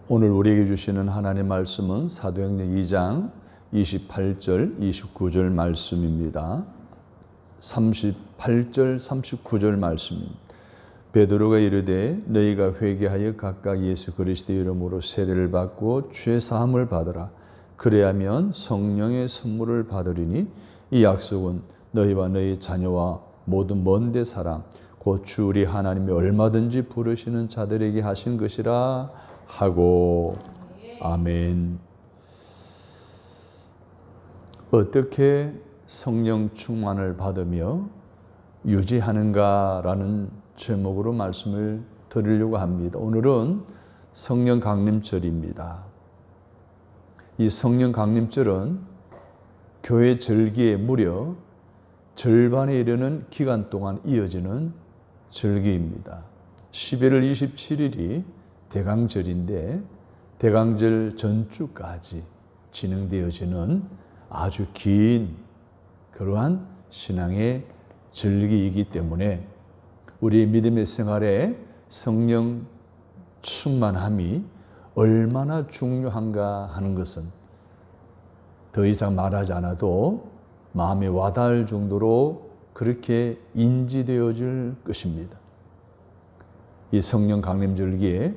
오늘 우리에게 주시는 하나님의 말씀은 사도행전 2장 28절, 29절 말씀입니다. 38절, 39절 말씀입니다. 베드로가 이르되 너희가 회개하여 각각 예수 그리스도의 이름으로 세례를 받고 죄 사함을 받으라. 그래야면 성령의 선물을 받으리니 이 약속은 너희와 너희 자녀와 모든 먼데 사람 곧 주 우리 하나님이 얼마든지 부르시는 자들에게 하신 것이라 하고. 아멘. 어떻게 성령 충만을 받으며 유지하는가라는 제목으로 말씀을 드리려고 합니다. 오늘은 성령 강림절입니다. 이 성령 강림절은 교회 절기에 무려 절반에 이르는 기간 동안 이어지는 절기입니다. 11월 27일이 대강절인데 대강절 전주까지 진행되어지는 아주 긴 그러한 신앙의 절기이기 때문에 우리 믿음의 생활에 성령 충만함이 얼마나 중요한가 하는 것은 더 이상 말하지 않아도 마음에 와닿을 정도로 그렇게 인지되어질 것입니다. 이 성령 강림절기에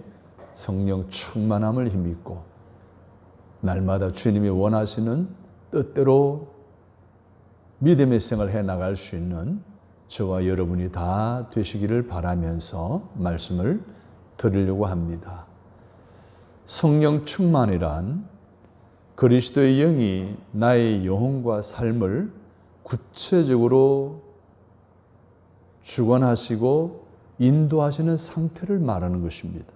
성령 충만함을 힘입고 날마다 주님이 원하시는 뜻대로 믿음의 생활을 해나갈 수 있는 저와 여러분이 다 되시기를 바라면서 말씀을 드리려고 합니다. 성령 충만이란 그리스도의 영이 나의 영혼과 삶을 구체적으로 주관하시고 인도하시는 상태를 말하는 것입니다.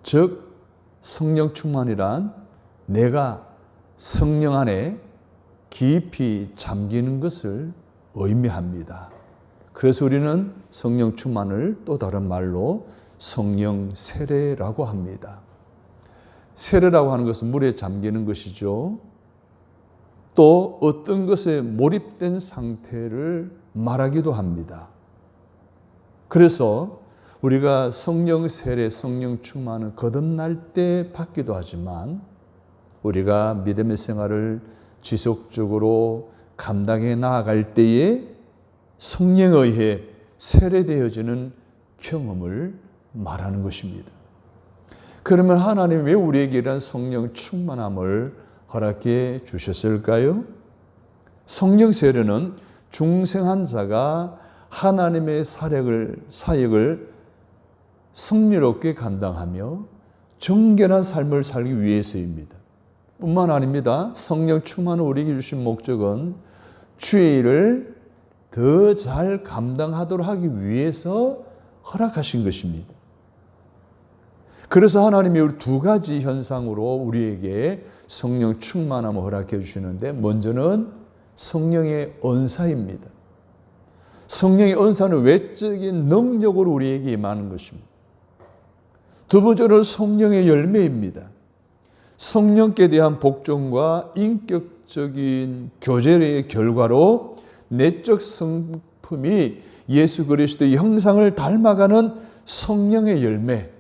즉 성령 충만이란 내가 성령 안에 깊이 잠기는 것을 의미합니다. 그래서 우리는 성령 충만을 또 다른 말로 성령 세례라고 합니다. 세례라고 하는 것은 물에 잠기는 것이죠. 또 어떤 것에 몰입된 상태를 말하기도 합니다. 그래서 우리가 성령 세례, 성령 충만은 거듭날 때 받기도 하지만 우리가 믿음의 생활을 지속적으로 감당해 나아갈 때에 성령에 의해 세례되어지는 경험을 말하는 것입니다. 그러면 하나님 왜 우리에게 이런 성령 충만함을 허락해 주셨을까요? 성령 세례는 중생한 자가 하나님의 사역을 성리롭게 감당하며 정결한 삶을 살기 위해서입니다. 뿐만 아닙니다. 성령 충만을 우리에게 주신 목적은 주의 일을 더 잘 감당하도록 하기 위해서 허락하신 것입니다. 그래서 하나님이 두 가지 현상으로 우리에게 성령 충만함을 허락해 주시는데 먼저는 성령의 언사입니다. 성령의 언사는 외적인 능력으로 우리에게 임하는 것입니다. 두 번째는 성령의 열매입니다. 성령께 대한 복종과 인격적인 교제의 결과로 내적 성품이 예수 그리스도의 형상을 닮아가는 성령의 열매,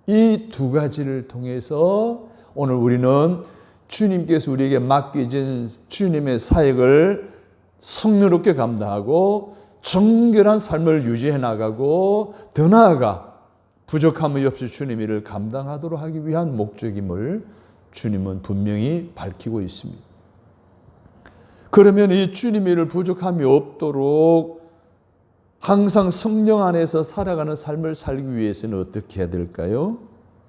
이 두 가지를 통해서 오늘 우리는 주님께서 우리에게 맡기신 주님의 사역을 성령롭게 감당하고 정결한 삶을 유지해 나가고 더 나아가 부족함이 없이 주님의 일을 감당하도록 하기 위한 목적임을 주님은 분명히 밝히고 있습니다. 그러면 이 주님의 일을 부족함이 없도록 항상 성령 안에서 살아가는 삶을 살기 위해서는 어떻게 해야 될까요?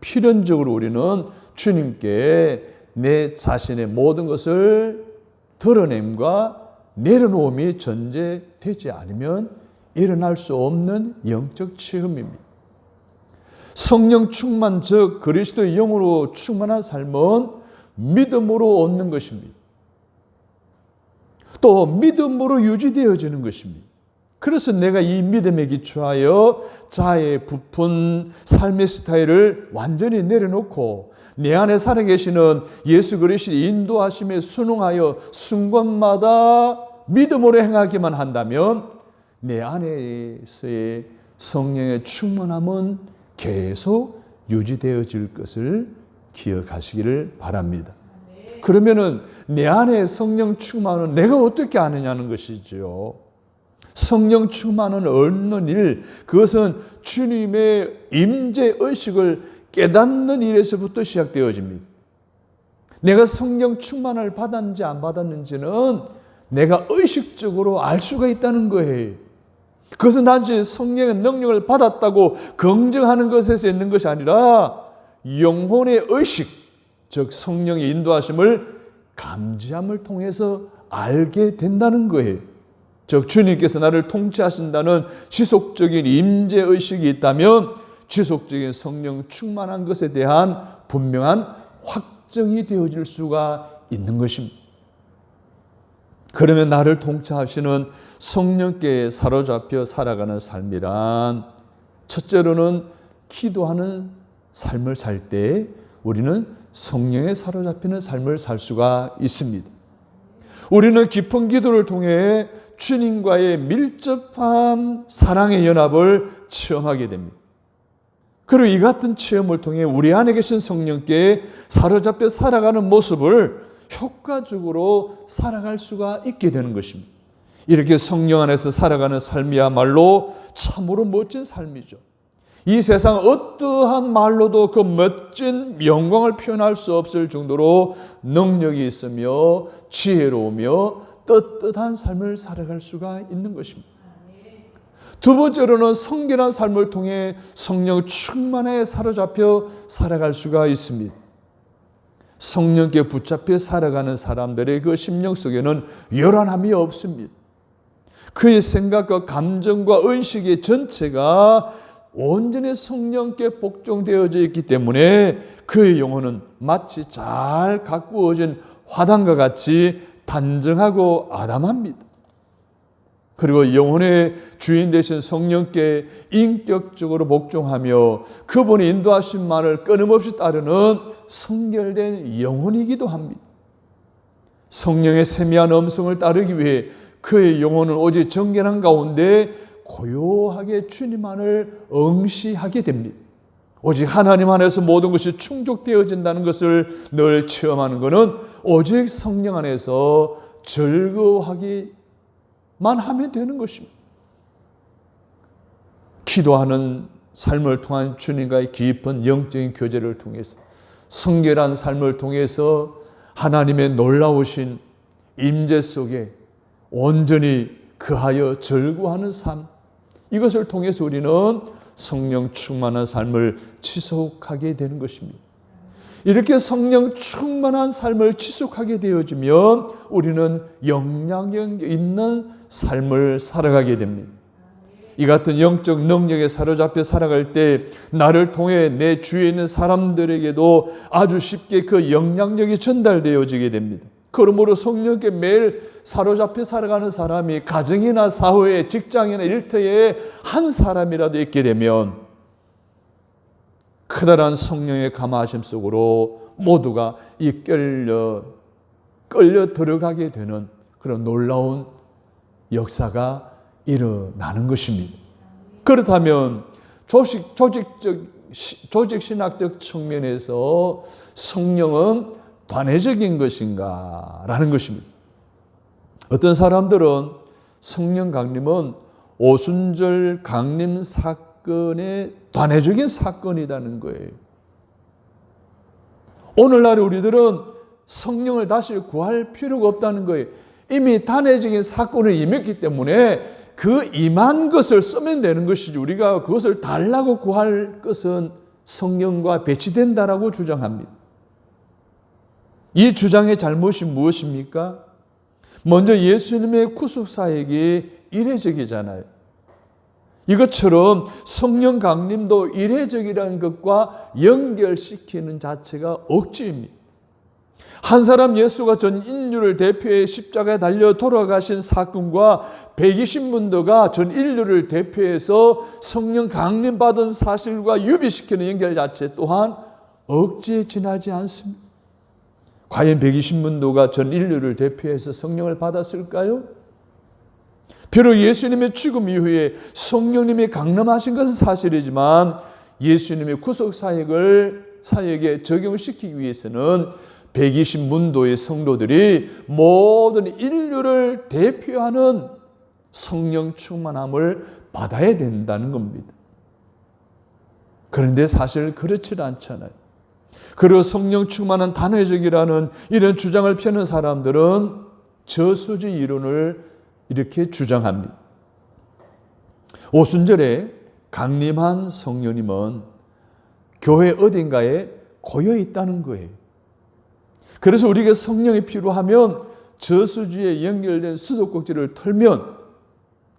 필연적으로 우리는 주님께 내 자신의 모든 것을 드러냄과 내려놓음이 전제되지 않으면 일어날 수 없는 영적 체험입니다. 성령 충만, 즉 그리스도의 영으로 충만한 삶은 믿음으로 얻는 것입니다. 또 믿음으로 유지되어지는 것입니다. 그래서 내가 이 믿음에 기초하여 자의 부푼 삶의 스타일을 완전히 내려놓고 내 안에 살아계시는 예수 그리스도의 인도하심에 순응하여 순간마다 믿음으로 행하기만 한다면 내 안에서의 성령의 충만함은 계속 유지되어질 것을 기억하시기를 바랍니다. 그러면은 내 안에 성령 충만은 내가 어떻게 아느냐는 것이죠. 성령 충만은 얻는 일, 그것은 주님의 임재 의식을 깨닫는 일에서부터 시작되어집니다. 내가 성령 충만을 받았는지 안 받았는지는 내가 의식적으로 알 수가 있다는 거예요. 그것은 단지 성령의 능력을 받았다고 긍정하는 것에서 있는 것이 아니라 영혼의 의식, 즉 성령의 인도하심을 감지함을 통해서 알게 된다는 거예요. 즉 주님께서 나를 통치하신다는 지속적인 임재의식이 있다면 지속적인 성령 충만한 것에 대한 분명한 확정이 되어질 수가 있는 것입니다. 그러면 나를 통치하시는 성령께 사로잡혀 살아가는 삶이란 첫째로는 기도하는 삶을 살 때 우리는 성령에 사로잡히는 삶을 살 수가 있습니다. 우리는 깊은 기도를 통해 주님과의 밀접한 사랑의 연합을 체험하게 됩니다. 그리고 이 같은 체험을 통해 우리 안에 계신 성령께 사로잡혀 살아가는 모습을 효과적으로 살아갈 수가 있게 되는 것입니다. 이렇게 성령 안에서 살아가는 삶이야말로 참으로 멋진 삶이죠. 이 세상 어떠한 말로도 그 멋진 영광을 표현할 수 없을 정도로 능력이 있으며 지혜로우며 떳떳한 삶을 살아갈 수가 있는 것입니다. 두 번째로는 성결한 삶을 통해 성령 충만에 사로잡혀 살아갈 수가 있습니다. 성령께 붙잡혀 살아가는 사람들의 그 심령 속에는 요란함이 없습니다. 그의 생각과 감정과 의식의 전체가 온전히 성령께 복종되어져 있기 때문에 그의 영혼은 마치 잘 가꾸어진 화단과 같이 단정하고 아담합니다. 그리고 영혼의 주인 되신 성령께 인격적으로 복종하며 그분의 인도하신 말을 끊임없이 따르는 성결된 영혼이기도 합니다. 성령의 세미한 음성을 따르기 위해 그의 영혼은 오직 정결한 가운데 고요하게 주님만을 응시하게 됩니다. 오직 하나님 안에서 모든 것이 충족되어진다는 것을 늘 체험하는 것은 오직 성령 안에서 즐거워하기만 하면 되는 것입니다. 기도하는 삶을 통한 주님과의 깊은 영적인 교제를 통해서 성결한 삶을 통해서 하나님의 놀라우신 임재 속에 온전히 거하여 즐거워하는 삶, 이것을 통해서 우리는 성령 충만한 삶을 지속하게 되는 것입니다. 이렇게 성령 충만한 삶을 지속하게 되어지면 우리는 영향력 있는 삶을 살아가게 됩니다. 이 같은 영적 능력에 사로잡혀 살아갈 때 나를 통해 내 주위에 있는 사람들에게도 아주 쉽게 그 영향력이 전달되어지게 됩니다. 그러므로 성령께 매일 사로잡혀 살아가는 사람이 가정이나 사회에, 직장이나 일터에 한 사람이라도 있게 되면 커다란 성령의 감화하심 속으로 모두가 끌려 들어가게 되는 그런 놀라운 역사가 일어나는 것입니다. 그렇다면 조직신학적 측면에서 성령은 단회적인 것인가? 라는 것입니다. 어떤 사람들은 성령 강림은 오순절 강림 사건의 단회적인 사건이라는 거예요. 오늘날 우리들은 성령을 다시 구할 필요가 없다는 거예요. 이미 단회적인 사건을 임했기 때문에 그 임한 것을 쓰면 되는 것이지 우리가 그것을 달라고 구할 것은 성령과 배치된다라고 주장합니다. 이 주장의 잘못이 무엇입니까? 먼저 예수님의 구속사역이 이례적이잖아요. 이것처럼 성령 강림도 이례적이라는 것과 연결시키는 자체가 억지입니다. 한 사람 예수가 전 인류를 대표해 십자가에 달려 돌아가신 사건과 120문도가 전 인류를 대표해서 성령 강림받은 사실과 유비시키는 연결 자체 또한 억지에 지나지 않습니다. 과연 120문도가 전 인류를 대표해서 성령을 받았을까요? 비록 예수님의 죽음 이후에 성령님이 강림하신 것은 사실이지만 예수님의 구속 사역에 적용시키기 위해서는 120문도의 성도들이 모든 인류를 대표하는 성령 충만함을 받아야 된다는 겁니다. 그런데 사실 그렇지 않잖아요. 그리고 성령 충만한 단회적이라는 이런 주장을 펴는 사람들은 저수지 이론을 이렇게 주장합니다. 오순절에 강림한 성령님은 교회 어딘가에 고여 있다는 거예요. 그래서 우리가 성령이 필요하면 저수지에 연결된 수도꼭지를 털면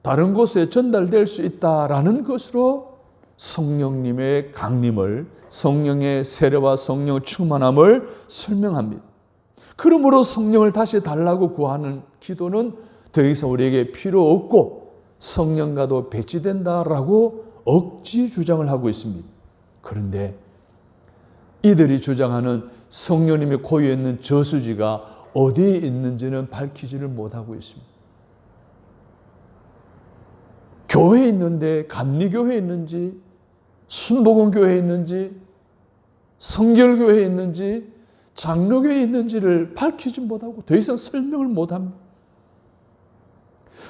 다른 곳에 전달될 수 있다라는 것으로 성령님의 강림을, 성령의 세례와 성령 충만함을 설명합니다. 그러므로 성령을 다시 달라고 구하는 기도는 더 이상 우리에게 필요 없고 성령과도 배치된다라고 억지 주장을 하고 있습니다. 그런데 이들이 주장하는 성령님이 고여 있는 저수지가 어디에 있는지는 밝히지를 못하고 있습니다. 교회에 있는데 감리교회에 있는지, 순복음교회에 있는지, 성결교회에 있는지, 장로교회에 있는지를 밝히지 못하고 더 이상 설명을 못합니다.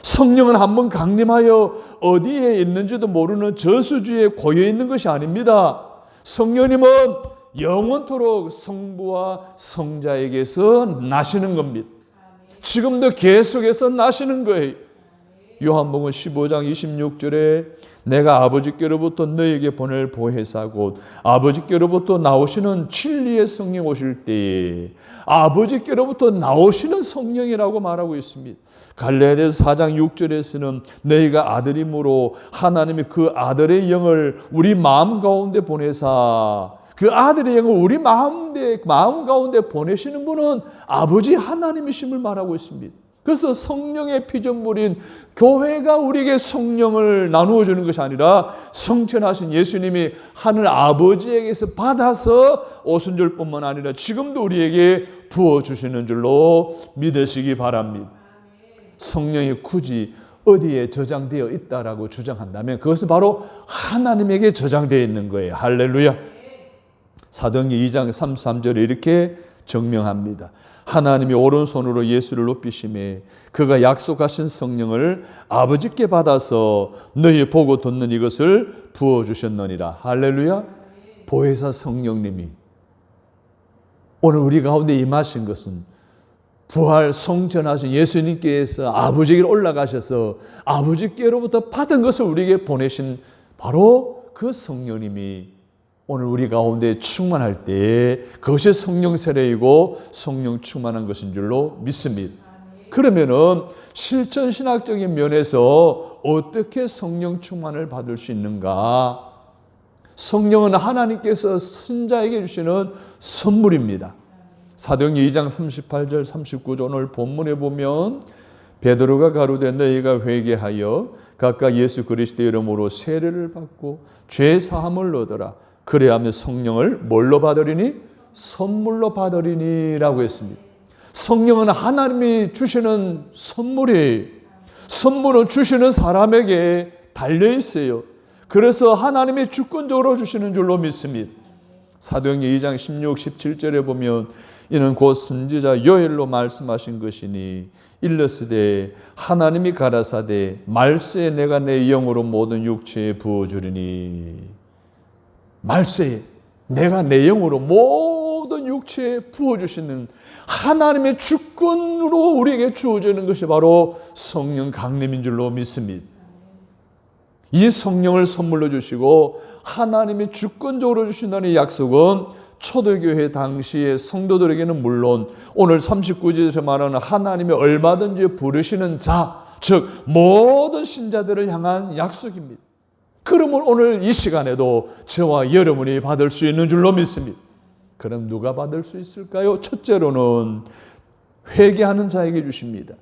성령은 한번 강림하여 어디에 있는지도 모르는 저수지에 고여 있는 것이 아닙니다. 성령님은 영원토록 성부와 성자에게서 나시는 겁니다. 지금도 계속해서 나시는 거예요. 요한복음 15장 26절에 내가 아버지께로부터 너에게 보낼 보혜사 곧 아버지께로부터 나오시는 진리의 성령 오실 때에 아버지께로부터 나오시는 성령이라고 말하고 있습니다. 갈라디아서 4장 6절에서는 너희가 아들임으로 하나님이 그 아들의 영을 우리 마음 가운데 보내사 그 아들의 영을 우리 마음 가운데 보내시는 분은 아버지 하나님이심을 말하고 있습니다. 그래서 성령의 피조물인 교회가 우리에게 성령을 나누어 주는 것이 아니라 성천하신 예수님이 하늘 아버지에게서 받아서 오순절뿐만 아니라 지금도 우리에게 부어주시는 줄로 믿으시기 바랍니다. 성령이 굳이 어디에 저장되어 있다라고 주장한다면 그것은 바로 하나님에게 저장되어 있는 거예요. 할렐루야. 사도행전 2장 33절에 이렇게 증명합니다. 하나님이 오른손으로 예수를 높이심에 그가 약속하신 성령을 아버지께 받아서 너희 보고 듣는 이것을 부어주셨느니라. 할렐루야. 보혜사 성령님이 오늘 우리 가운데 임하신 것은 부활 성전하신 예수님께서 아버지에게 올라가셔서 아버지께로부터 받은 것을 우리에게 보내신 바로 그 성령님이 오늘 우리 가운데 충만할 때 그것이 성령 세례이고 성령 충만한 것인 줄로 믿습니다. 그러면은 실천 신학적인 면에서 어떻게 성령 충만을 받을 수 있는가? 성령은 하나님께서 선자에게 주시는 선물입니다. 사도행전 2장 38절 39절 오늘 본문에 보면 베드로가 가로되 너희가 회개하여 각각 예수 그리스도의 이름으로 세례를 받고 죄 사함을 얻어라. 그래야면 성령을 뭘로 받으리니? 선물로 받으리니라고 했습니다. 성령은 하나님이 주시는 선물이에요. 선물은 주시는 사람에게 달려 있어요. 그래서 하나님이 주권적으로 주시는 줄로 믿습니다. 사도행전 2장 16, 17절에 보면 이는 곧 선지자 요엘로 말씀하신 것이니 일러스되 하나님이 가라사대 말세에 내가 내 영으로 모든 육체에 부어주리니 말세에 내가 내 영으로 모든 육체에 부어주시는 하나님의 주권으로 우리에게 주어지는 것이 바로 성령 강림인 줄로 믿습니다. 이 성령을 선물로 주시고 하나님이 주권적으로 주신다는 약속은 초대교회 당시의 성도들에게는 물론 오늘 39절에서 말하는 하나님이 얼마든지 부르시는 자, 즉 모든 신자들을 향한 약속입니다. 그러면 오늘 이 시간에도 저와 여러분이 받을 수 있는 줄로 믿습니다. 그럼 누가 받을 수 있을까요? 첫째로는 회개하는 자에게 주십니다.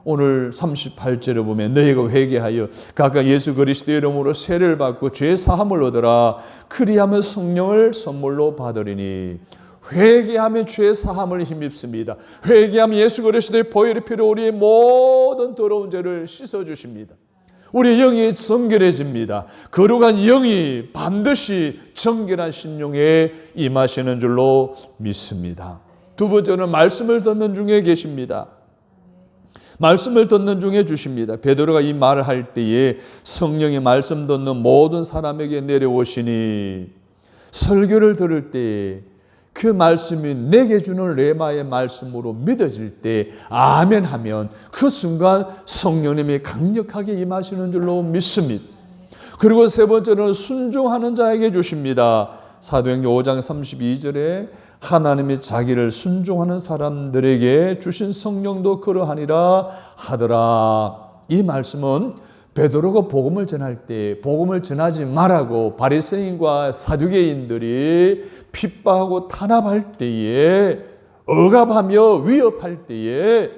오늘 38절에 보면 너희가 회개하여 각각 예수 그리스도의 이름으로 세례를 받고 죄 사함을 얻으라. 그리하면 성령을 선물로 받으리니 회개하면 죄 사함을 힘입습니다. 회개하면 예수 그리스도의 보혈의 피로 우리의 모든 더러운 죄를 씻어주십니다. 우리의 영이 정결해집니다. 거룩한 영이 반드시 정결한 심령에 임하시는 줄로 믿습니다. 두 번째는 말씀을 듣는 중에 계십니다. 말씀을 듣는 중에 주십니다. 베드로가 이 말을 할 때에 성령이 말씀 듣는 모든 사람에게 내려오시니 설교를 들을 때에 그 말씀이 내게 주는 레마의 말씀으로 믿어질 때 아멘 하면 그 순간 성령님이 강력하게 임하시는 줄로 믿습니다. 그리고 세 번째는 순종하는 자에게 주십니다. 사도행전 5장 32절에 하나님이 자기를 순종하는 사람들에게 주신 성령도 그러하니라 하더라. 이 말씀은 베드로가 복음을 전할 때 복음을 전하지 말라고 바리새인과 사두개인들이 핍박하고 탄압할 때에 억압하며 위협할 때에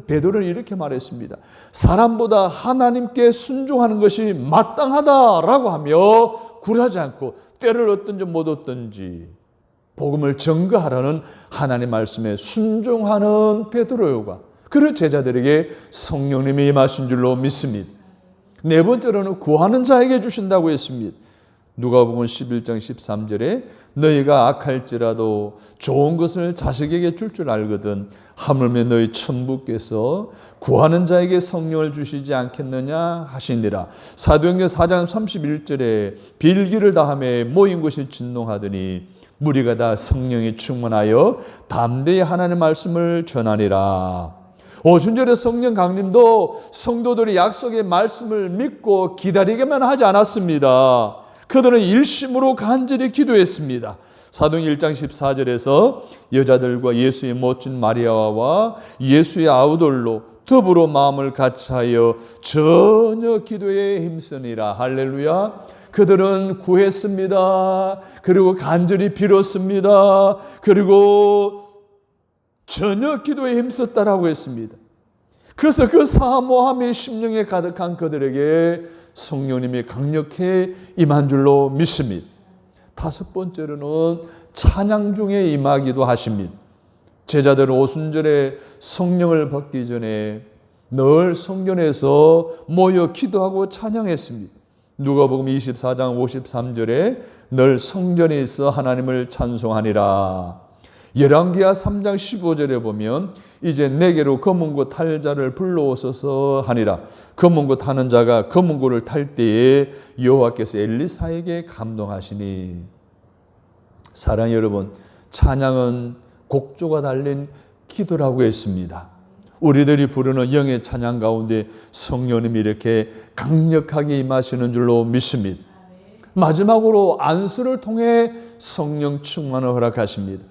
베드로는 이렇게 말했습니다. 사람보다 하나님께 순종하는 것이 마땅하다라고 하며 굴하지 않고 때를 얻든지 못 얻든지 복음을 전가하라는 하나님 말씀에 순종하는 베드로가 그런 제자들에게 성령님이 임하신 줄로 믿습니다. 네 번째로는 구하는 자에게 주신다고 했습니다. 누가복음 11장 13절에 너희가 악할지라도 좋은 것을 자식에게 줄 알거든 하물며 너희 천부께서 구하는 자에게 성령을 주시지 않겠느냐 하시니라. 사도행전 4장 31절에 빌기를 다하며 모인 곳이 진동하더니 무리가 다 성령이 충만하여 담대히 하나님의 말씀을 전하니라. 오순절의 성령 강림도 성도들이 약속의 말씀을 믿고 기다리기만 하지 않았습니다. 그들은 일심으로 간절히 기도했습니다. 사도행전 1장 14절에서 여자들과 예수의 모친 마리아와 예수의 아우들로 더불어 마음을 같이하여 전혀 기도에 힘쓰니라. 할렐루야. 그들은 구했습니다. 그리고 간절히 빌었습니다. 그리고 전혀 기도에 힘썼다라고 했습니다. 그래서 그 사모함이 심령에 가득한 그들에게 성령님이 강력히 임한 줄로 믿습니다. 다섯 번째로는 찬양 중에 임하기도 하십니다. 제자들은 오순절에 성령을 받기 전에 늘 성전에서 모여 기도하고 찬양했습니다. 누가복음 24장 53절에 늘 성전에 있어 하나님을 찬송하니라. 열왕기하 3장 15절에 보면 이제 내게로 검은고 탈 자를 불러오소서 하니라. 검은고 타는 자가 검은고를 탈 때에 여호와께서 엘리사에게 감동하시니. 사랑하는 여러분, 찬양은 곡조가 달린 기도라고 했습니다. 우리들이 부르는 영의 찬양 가운데 성령님이 이렇게 강력하게 임하시는 줄로 믿습니다. 마지막으로 안수를 통해 성령 충만을 허락하십니다.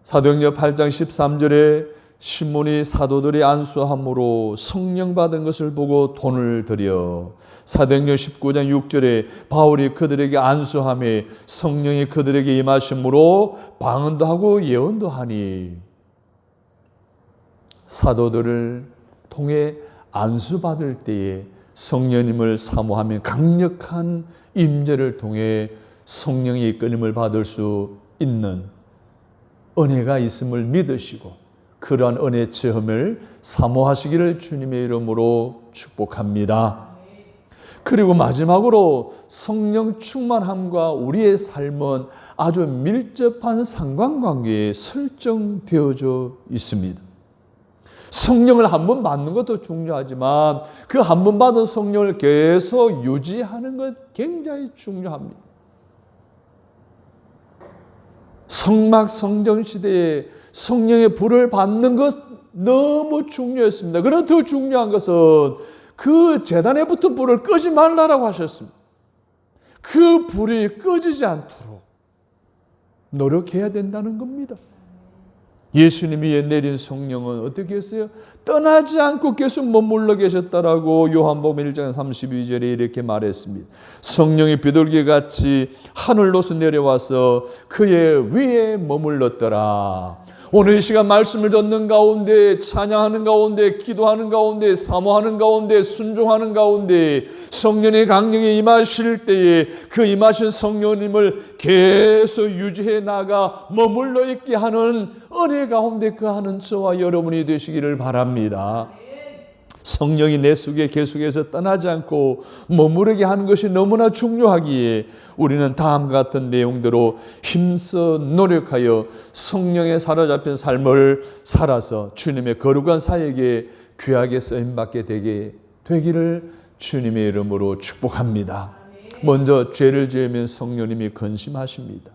사도행전 8장 13절에 시몬이 사도들이 안수함으로 성령 받은 것을 보고 돈을 드려. 사도행전 19장 6절에 바울이 그들에게 안수함에 성령이 그들에게 임하심으로 방언도 하고 예언도 하니. 사도들을 통해 안수받을 때에 성령님을 사모하며 강력한 임재를 통해 성령의 이끌림을 받을 수 있는 은혜가 있음을 믿으시고 그러한 은혜 체험을 사모하시기를 주님의 이름으로 축복합니다. 그리고 마지막으로 성령 충만함과 우리의 삶은 아주 밀접한 상관관계에 설정되어져 있습니다. 성령을 한 번 받는 것도 중요하지만 그 한 번 받은 성령을 계속 유지하는 것 굉장히 중요합니다. 성막 성전 시대에 성령의 불을 받는 것 너무 중요했습니다. 그러나 더 중요한 것은 그 제단에 붙은 불을 끄지 말라라고 하셨습니다. 그 불이 꺼지지 않도록 노력해야 된다는 겁니다. 예수님이 내린 성령은 어떻게 했어요? 떠나지 않고 계속 머물러 계셨다라고 요한복음 1장 32절에 이렇게 말했습니다. 성령이 비둘기같이 하늘로서 내려와서 그의 위에 머물렀더라. 오늘 이 시간 말씀을 듣는 가운데, 찬양하는 가운데, 기도하는 가운데, 사모하는 가운데, 순종하는 가운데 성령의 강령이 임하실 때에 그 임하신 성령님을 계속 유지해 나가 머물러 있게 하는 은혜 가운데 거하는 저와 여러분이 되시기를 바랍니다. 성령이 내 속에 계속해서 떠나지 않고 머무르게 하는 것이 너무나 중요하기에 우리는 다음과 같은 내용대로 힘써 노력하여 성령에 사로잡힌 삶을 살아서 주님의 거룩한 사역에 귀하게 쓰임받게 되기를 주님의 이름으로 축복합니다. 먼저 죄를 지으면 성령님이 근심하십니다.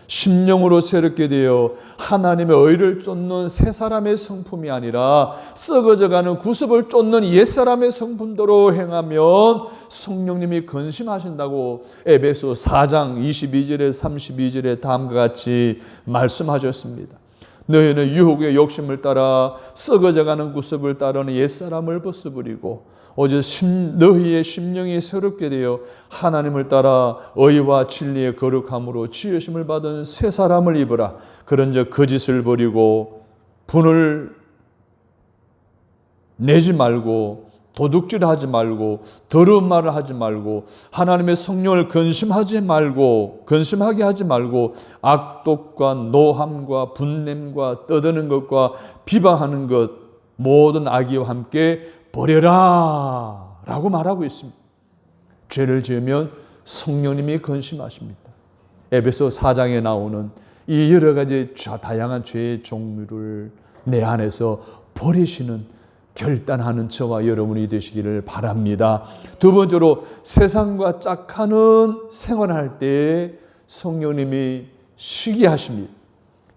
심령으로 새롭게 되어 하나님의 의를 쫓는 새 사람의 성품이 아니라 썩어져가는 구습을 쫓는 옛 사람의 성품대로 행하면 성령님이 근심하신다고 에베소 4장 22절에 32절에 다음과 같이 말씀하셨습니다. 너희는 유혹의 욕심을 따라 썩어져가는 구습을 따르는 옛 사람을 벗어버리고 오직 너희의 심령이 새롭게 되어 하나님을 따라 의와 진리의 거룩함으로 지으심을 받은 새 사람을 입으라. 그런즉 거짓을 버리고 분을 내지 말고 도둑질하지 말고 더러운 말을 하지 말고 하나님의 성령을 근심하게 하지 말고 악독과 노함과 분냄과 떠드는 것과 비방하는 것 모든 악의와 함께 버려라 라고 말하고 있습니다. 죄를 지으면 성령님이 근심하십니다. 에베소 4장에 나오는 이 여러 가지 다양한 죄의 종류를 내 안에서 버리시는 결단하는 저와 여러분이 되시기를 바랍니다. 두 번째로 세상과 짝하는 생활할 때 성령님이 시기하십니다.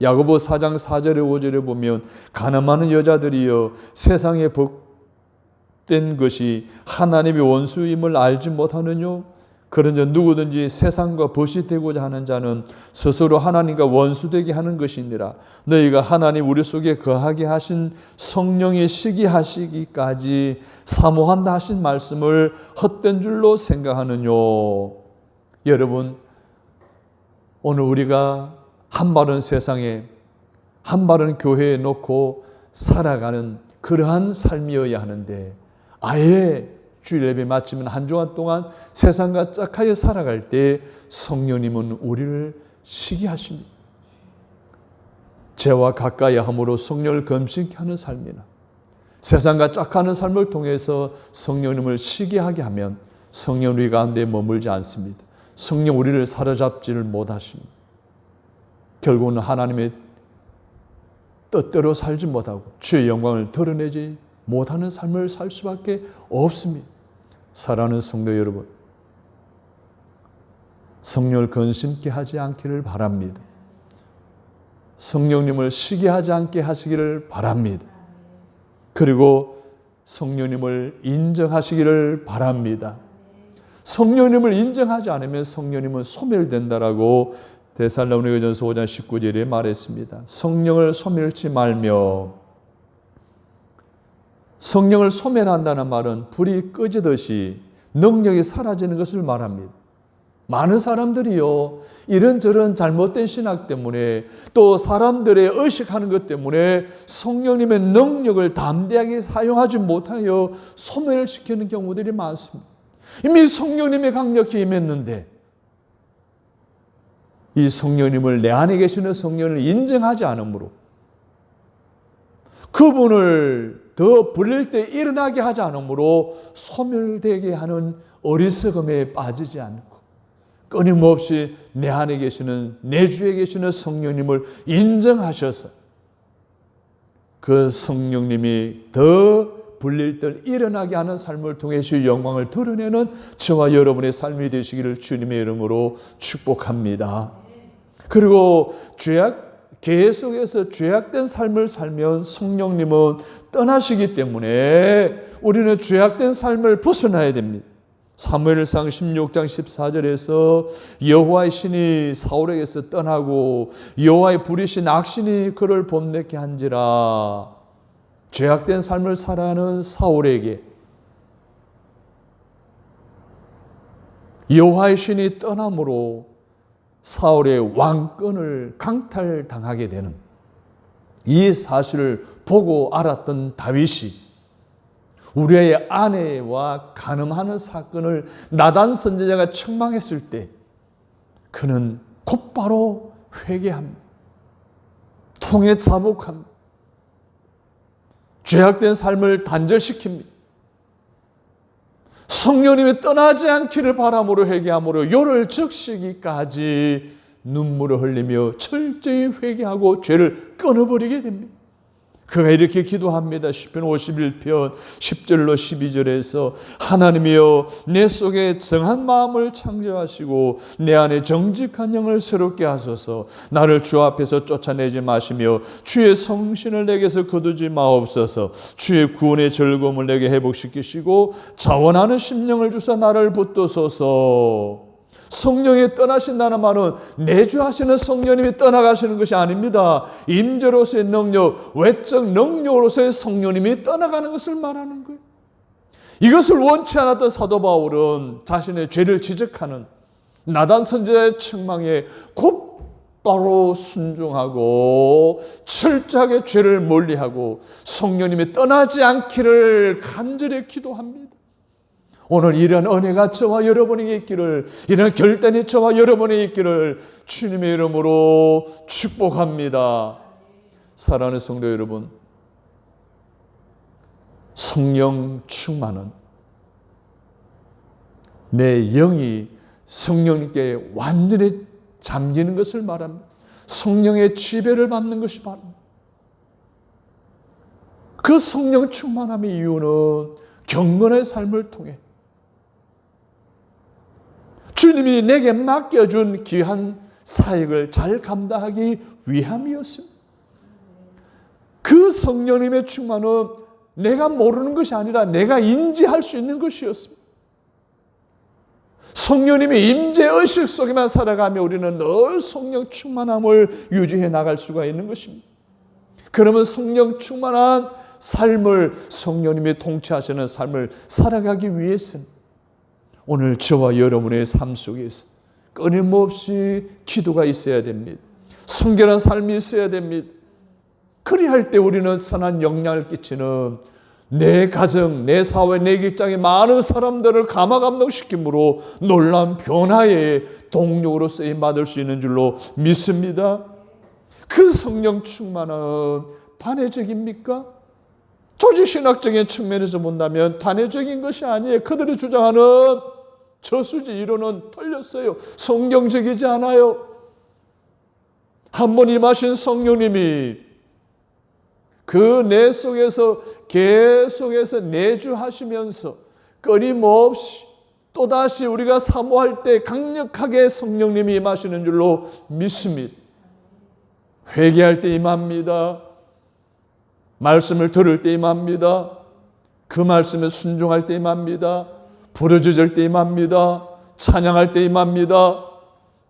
야고보 4장 4절에 5절에 보면 가늠하는 여자들이여 세상에 복된 것이 하나님의 원수임을 알지 못하느뇨? 그런즉 누구든지 세상과 벗이 되고자 하는 자는 스스로 하나님과 원수되게 하는 것이니라. 너희가 하나님 우리 속에 거하게 하신 성령이 시기하시기까지 사모한다 하신 말씀을 헛된 줄로 생각하느뇨? 여러분, 오늘 우리가 한 발은 세상에 한 발은 교회에 놓고 살아가는 그러한 삶이어야 하는데 아예 주일 예배 마치면 한 주간 동안 세상과 짝하여 살아갈 때 성령님은 우리를 시기하십니다. 죄와 가까이 함으로 성령을 검증케 하는 삶이나 세상과 짝하는 삶을 통해서 성령님을 시기하게 하면 성령 우리 가운데 머물지 않습니다. 성령 우리를 사로잡지를 못하십니다. 결국은 하나님의 뜻대로 살지 못하고 주의 영광을 드러내지 못하는 삶을 살 수밖에 없습니다. 사랑하는 성도 여러분, 성령을 근심케 하지 않기를 바랍니다. 성령님을 시기하지 않게 하시기를 바랍니다. 그리고 성령님을 인정하시기를 바랍니다. 성령님을 인정하지 않으면 성령님은 소멸된다라고 데살로니가전서 5장 19절에 말했습니다. 성령을 소멸치 말며, 성령을 소멸한다는 말은 불이 꺼지듯이 능력이 사라지는 것을 말합니다. 많은 사람들이요, 이런저런 잘못된 신학 때문에 또 사람들의 의식하는 것 때문에 성령님의 능력을 담대하게 사용하지 못하여 소멸시키는 경우들이 많습니다. 이미 성령님의 강력히 임했는데 이 성령님을, 내 안에 계시는 성령을 인정하지 않으므로 그분을 더 불릴 때 일어나게 하지 않으므로 소멸되게 하는 어리석음에 빠지지 않고 끊임없이 내 안에 계시는, 내 주에 계시는 성령님을 인정하셔서 그 성령님이 더 불릴 때 일어나게 하는 삶을 통해 주의 영광을 드러내는 저와 여러분의 삶이 되시기를 주님의 이름으로 축복합니다. 그리고 계속해서 죄악된 삶을 살면 성령님은 떠나시기 때문에 우리는 죄악된 삶을 벗어나야 됩니다. 사무엘상 16장 14절에서 여호와의 신이 사울에게서 떠나고 여호와의 부리신 악신이 그를 범내게 한지라. 죄악된 삶을 살아가는 사울에게 여호와의 신이 떠남으로 사울의 왕권을 강탈당하게 되는 이 사실을 보고 알았던 다윗이 우리의 아내와 간음하는 사건을 나단 선지자가 책망했을 때 그는 곧바로 회개합니다. 통해 자복합니다. 죄악된 삶을 단절시킵니다. 성령님이 떠나지 않기를 바람으로 회개함으로 요를 적시기까지 눈물을 흘리며 철저히 회개하고 죄를 끊어버리게 됩니다. 그가 이렇게 기도합니다. 시편 51편 10절로 12절에서 하나님이여 내 속에 정한 마음을 창조하시고 내 안에 정직한 영을 새롭게 하소서. 나를 주 앞에서 쫓아내지 마시며 주의 성신을 내게서 거두지 마옵소서. 주의 구원의 즐거움을 내게 회복시키시고 자원하는 심령을 주사 나를 붙드소서. 성령이 떠나신다는 말은 내주하시는 성령님이 떠나가시는 것이 아닙니다. 임재로서의 능력, 외적 능력으로서의 성령님이 떠나가는 것을 말하는 거예요. 이것을 원치 않았던 사도 바울은 자신의 죄를 지적하는 나단 선지자의 책망에 곧바로 순종하고 철저하게 죄를 멀리하고 성령님이 떠나지 않기를 간절히 기도합니다. 오늘 이런 은혜가 저와 여러분에게 있기를, 이런 결단이 저와 여러분에게 있기를 주님의 이름으로 축복합니다. 사랑하는 성도 여러분, 성령 충만은 내 영이 성령님께 완전히 잠기는 것을 말합니다. 성령의 지배를 받는 것이 말합니다. 그 성령 충만함의 이유는 경건의 삶을 통해 주님이 내게 맡겨준 귀한 사역을 잘 감당하기 위함이었습니다. 그 성령님의 충만은 내가 모르는 것이 아니라 내가 인지할 수 있는 것이었습니다. 성령님의 임재의식 속에만 살아가며 우리는 늘 성령 충만함을 유지해 나갈 수가 있는 것입니다. 그러면 성령 충만한 삶을, 성령님이 통치하시는 삶을 살아가기 위해서는 오늘 저와 여러분의 삶 속에서 끊임없이 기도가 있어야 됩니다. 성결한 삶이 있어야 됩니다. 그리할 때 우리는 선한 영향을 끼치는 내 가정, 내 사회, 내 직장의 많은 사람들을 감화감동시킴으로 놀라운 변화의 동력으로 쓰임받을 수 있는 줄로 믿습니다. 그 성령 충만은 단회적입니까? 조직신학적인 측면에서 본다면 단회적인 것이 아니에요. 그들이 주장하는 저수지 이론은 틀렸어요. 성경적이지 않아요. 한 번 임하신 성령님이 그 내 속에서 계속해서 내주하시면서 끊임없이 또다시 우리가 사모할 때 강력하게 성령님이 임하시는 줄로 믿습니다. 회개할 때 임합니다. 말씀을 들을 때 임합니다. 그 말씀에 순종할 때 임합니다. 부르짖을 때 임합니다. 찬양할 때 임합니다.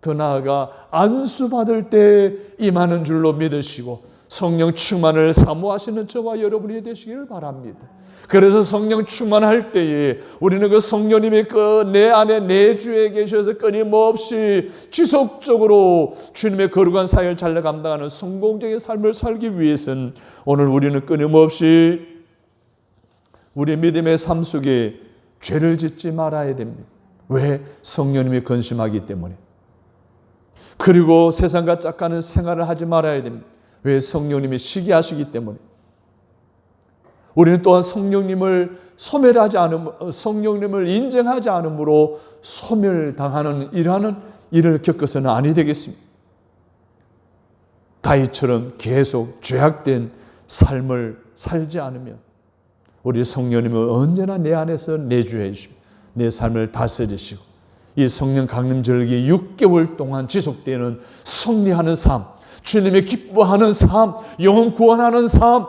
더 나아가 안수받을 때 임하는 줄로 믿으시고 성령 충만을 사모하시는 저와 여러분이 되시기를 바랍니다. 그래서 성령 충만할 때에 우리는 그 성령님이 그 내 안에 내주에 계셔서 끊임없이 지속적으로 주님의 거룩한 사역을 잘 감당하는 성공적인 삶을 살기 위해서는 오늘 우리는 끊임없이 우리 믿음의 삶 속에 죄를 짓지 말아야 됩니다. 왜? 성령님이 건심하기 때문에. 그리고 세상과 짝가는 생활을 하지 말아야 됩니다. 왜? 성령님이 시기하시기 때문에. 우리는 또한 성령님을 소멸하지 않음, 성령님을 인정하지 않으므로 소멸당하는 이러한 일을 겪어서는 아니 되겠습니다. 다윗처럼 계속 죄악된 삶을 살지 않으면 우리 성령님은 언제나 내 안에서 내주해 주시고 내 삶을 다스리시고 이 성령 강림절기 6개월 동안 지속되는 승리하는 삶, 주님이 기뻐하는 삶, 영혼 구원하는 삶,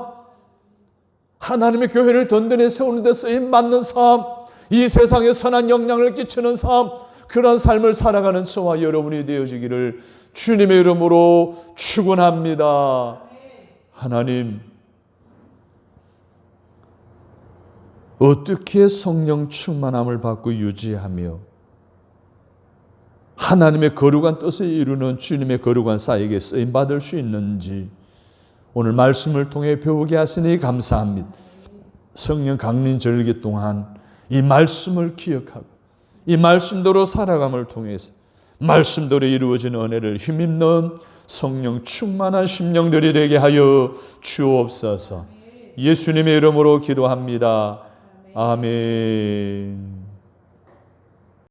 하나님의 교회를 든든히 세우는 데 쓰임받는 삶, 이 세상에 선한 영향을 끼치는 삶, 그런 삶을 살아가는 저와 여러분이 되어지기를 주님의 이름으로 축원합니다. 하나님, 어떻게 성령 충만함을 받고 유지하며 하나님의 거룩한 뜻을 이루는 주님의 거룩한 사역에 쓰임받을 수 있는지 오늘 말씀을 통해 배우게 하시니 감사합니다. 성령 강림 절기 동안 이 말씀을 기억하고 이 말씀대로 살아감을 통해서 말씀대로 이루어진 은혜를 힘입는 성령 충만한 심령들이 되게 하여 주옵소서. 예수님의 이름으로 기도합니다. 아멘.